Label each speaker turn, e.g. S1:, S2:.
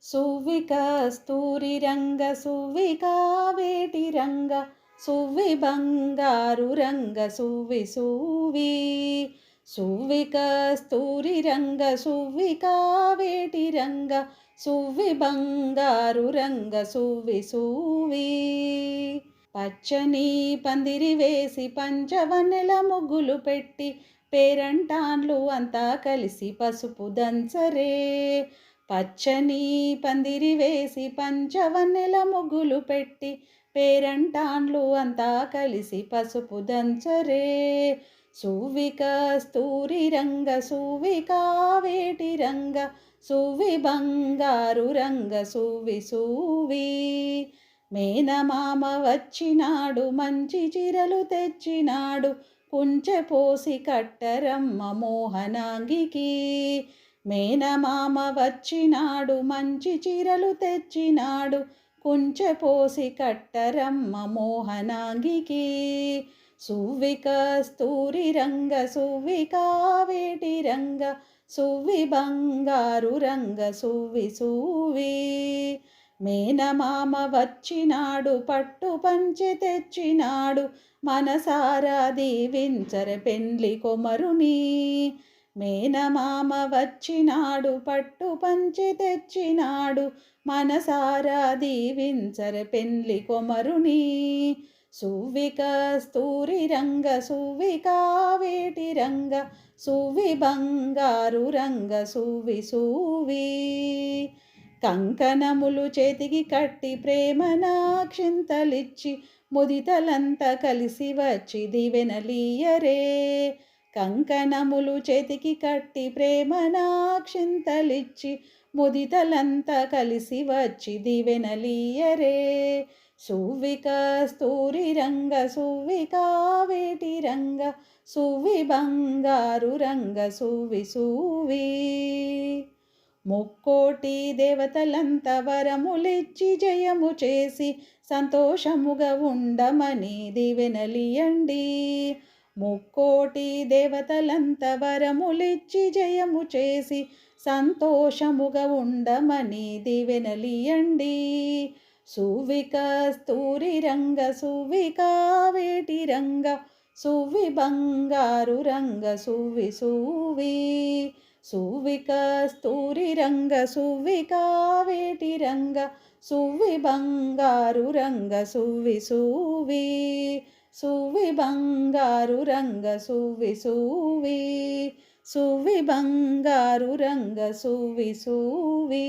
S1: సువ్వి కస్తూరి రంగ సువ్వి కావేటి రంగ సువ్వి బంగారు రంగ సువ్వి సువ్వి సువ్వి కస్తూరి రంగ సువ్వి కావేటి రంగ సువ్వి బంగారు రంగ సువ్వి సువ్వి పచ్చని పందిరి వేసి పంచవన్నెల ముగ్గులు పెట్టి పేరంటాన్లు అంతా కలిసి పసుపు దంచరే. పచ్చని పందిరి వేసి పంచవన్నెల ముగ్గులు పెట్టి పేరంటాన్లు అంతా కలిసి పసుపు దంచరే. సువ్వి కస్తూరి రంగ సువ్వి కావేటి రంగ సువ్వి బంగారు రంగ సువ్వి సువ్వి మేనమామ వచ్చినాడు మంచి చీరలు తెచ్చినాడు కుంచె పోసి కట్టరమ్మ మోహనాంగికి. మేనమామ వచ్చినాడు మంచి చీరలు తెచ్చినాడు కుంచె పోసి కట్టరమ్మ మోహనాంగికి. సువ్వి కస్తూరి రంగ సువ్వి కావేటి రంగ సువ్వి బంగారు రంగ సువ్వి సువ్వి మేనమామ వచ్చినాడు పట్టు పంచె తెచ్చినాడు మనసారా దీవించర పెండ్లి కొమరుని. మేనమామ వచ్చినాడు పట్టు పంచె తెచ్చినాడు మనసారా దీవించర పెండ్లి కొమరుని. సువ్వి కస్తూరి రంగ సువ్వి కావేటి రంగ సువ్వి బంగారు రంగ సువ్వి సువ్వి కంకణములు చేతికి కట్టి ప్రేమనాక్షింతలిచ్చి ముదితలంతా కలిసి వచ్చి దివెనలీయరే. కంకణములు చేతికి కట్టి ప్రేమనాక్షింతలిచ్చి ముదితలంతా కలిసి వచ్చి దివెనలీయరే. సువ్వి కస్తూరి రంగ సువ్వి కావేటి రంగ సువ్వి బంగారు రంగ సువ్వి సువ్వి ముక్కోటి దేవతలంతా వరములిచ్చి జయము చేసి సంతోషముగా ఉండమని దివెనలియండి. ముక్కోటి దేవతలంతా వరములిచ్చి జయము చేసి సంతోషముగా ఉండమని దివెనలియండి. సువ్వి కస్తూరి రంగ సువ్వి కావేటి రంగ సువ్వి బంగారు రంగ సువ్వి సువ్వి సువ్వి కస్తూరి రంగ సువ్వి కావేటి రంగ సువ్వి బంగారు రంగ సువ్వి సువ్వి సువ్వి బంగారు రంగ సువ్వి సువ్వి సువ్వి బంగారు రంగ సువ్వి సువ్వి